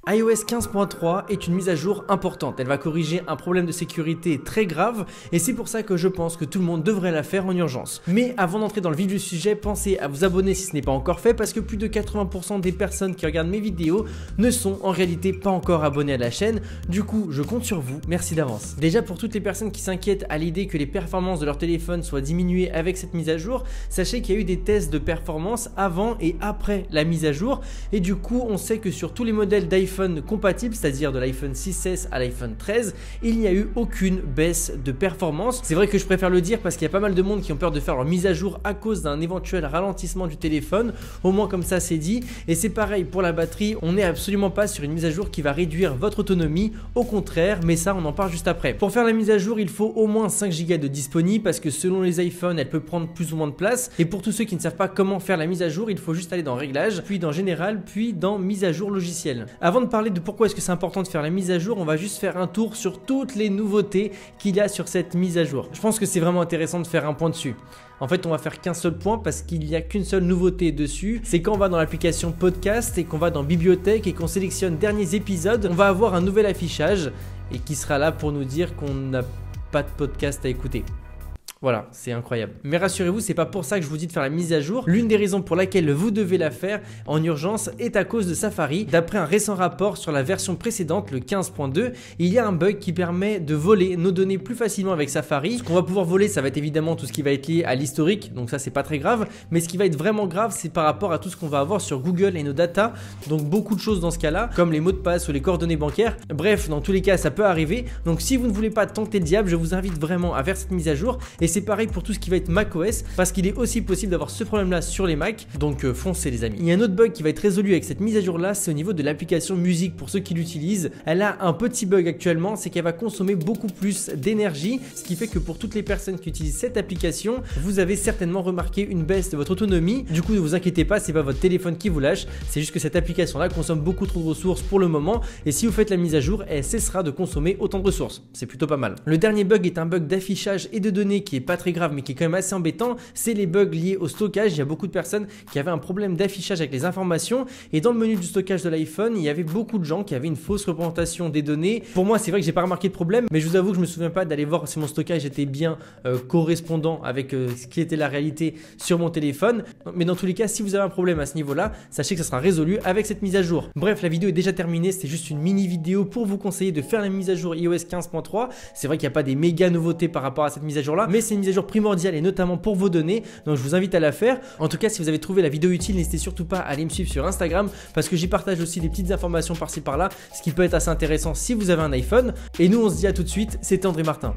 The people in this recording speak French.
iOS 15.3 est une mise à jour importante, elle va corriger un problème de sécurité très grave et c'est pour ça que je pense que tout le monde devrait la faire en urgence. Mais avant d'entrer dans le vif du sujet, pensez à vous abonner si ce n'est pas encore fait parce que plus de 80% des personnes qui regardent mes vidéos ne sont en réalité pas encore abonnées à la chaîne, du coup je compte sur vous, merci d'avance. Déjà pour toutes les personnes qui s'inquiètent à l'idée que les performances de leur téléphone soient diminuées avec cette mise à jour, sachez qu'il y a eu des tests de performance avant et après la mise à jour et du coup on sait que sur tous les modèles d'iPhone compatible, c'est-à-dire de l'iPhone 6S à l'iPhone 13, il n'y a eu aucune baisse de performance. C'est vrai que je préfère le dire parce qu'il y a pas mal de monde qui ont peur de faire leur mise à jour à cause d'un éventuel ralentissement du téléphone, au moins comme ça c'est dit. Et c'est pareil pour la batterie, on n'est absolument pas sur une mise à jour qui va réduire votre autonomie, au contraire, mais ça on en parle juste après. Pour faire la mise à jour, il faut au moins 5 Go de disponible parce que selon les iPhones, elle peut prendre plus ou moins de place. Et pour tous ceux qui ne savent pas comment faire la mise à jour, il faut juste aller dans Réglages, puis dans Général, puis dans Mise à jour logicielle. Avant de parler de pourquoi est-ce que c'est important de faire la mise à jour, on va juste faire un tour sur toutes les nouveautés qu'il y a sur cette mise à jour. Je pense que c'est vraiment intéressant de faire un point dessus. En fait, on va faire qu'un seul point parce qu'il n'y a qu'une seule nouveauté dessus. C'est quand on va dans l'application podcast et qu'on va dans bibliothèque et qu'on sélectionne derniers épisodes, on va avoir un nouvel affichage et qui sera là pour nous dire qu'on n'a pas de podcast à écouter. Voilà, c'est incroyable. Mais rassurez-vous, c'est pas pour ça que je vous dis de faire la mise à jour. L'une des raisons pour laquelle vous devez la faire en urgence est à cause de Safari. D'après un récent rapport sur la version précédente, le 15.2, il y a un bug qui permet de voler nos données plus facilement avec Safari. Ce qu'on va pouvoir voler, ça va être évidemment tout ce qui va être lié à l'historique, donc ça c'est pas très grave. Mais ce qui va être vraiment grave, c'est par rapport à tout ce qu'on va avoir sur Google et nos datas. Donc beaucoup de choses dans ce cas-là, comme les mots de passe ou les coordonnées bancaires. Bref, dans tous les cas, ça peut arriver. Donc si vous ne voulez pas tenter le diable, je vous invite vraiment à faire cette mise à jour. Et c'est pareil pour tout ce qui va être macOS parce qu'il est aussi possible d'avoir ce problème là sur les Mac, donc foncez les amis. Il y a un autre bug qui va être résolu avec cette mise à jour là, c'est au niveau de l'application musique pour ceux qui l'utilisent. Elle a un petit bug actuellement, c'est qu'elle va consommer beaucoup plus d'énergie, ce qui fait que pour toutes les personnes qui utilisent cette application, vous avez certainement remarqué une baisse de votre autonomie. Du coup ne vous inquiétez pas, c'est pas votre téléphone qui vous lâche, c'est juste que cette application là consomme beaucoup trop de ressources pour le moment et si vous faites la mise à jour, elle cessera de consommer autant de ressources. C'est plutôt pas mal. Le dernier bug est un bug d'affichage et de données qui est pas très grave mais qui est quand même assez embêtant, c'est les bugs liés au stockage. Il y a beaucoup de personnes qui avaient un problème d'affichage avec les informations et dans le menu du stockage de l'iPhone, il y avait beaucoup de gens qui avaient une fausse représentation des données. Pour moi, c'est vrai que j'ai pas remarqué de problème, mais je vous avoue que je me souviens pas d'aller voir si mon stockage était bien correspondant avec ce qui était la réalité sur mon téléphone. Mais dans tous les cas, si vous avez un problème à ce niveau-là, sachez que ça sera résolu avec cette mise à jour. Bref, la vidéo est déjà terminée, c'était juste une mini vidéo pour vous conseiller de faire la mise à jour iOS 15.3. C'est vrai qu'il n'y a pas des méga nouveautés par rapport à cette mise à jour-là, mais c'est une mise à jour primordiale et notamment pour vos données, donc je vous invite à la faire. En tout cas, si vous avez trouvé la vidéo utile, n'hésitez surtout pas à aller me suivre sur Instagram parce que j'y partage aussi des petites informations par-ci par-là, ce qui peut être assez intéressant si vous avez un iPhone. Et nous on se dit à tout de suite, c'était André Martin.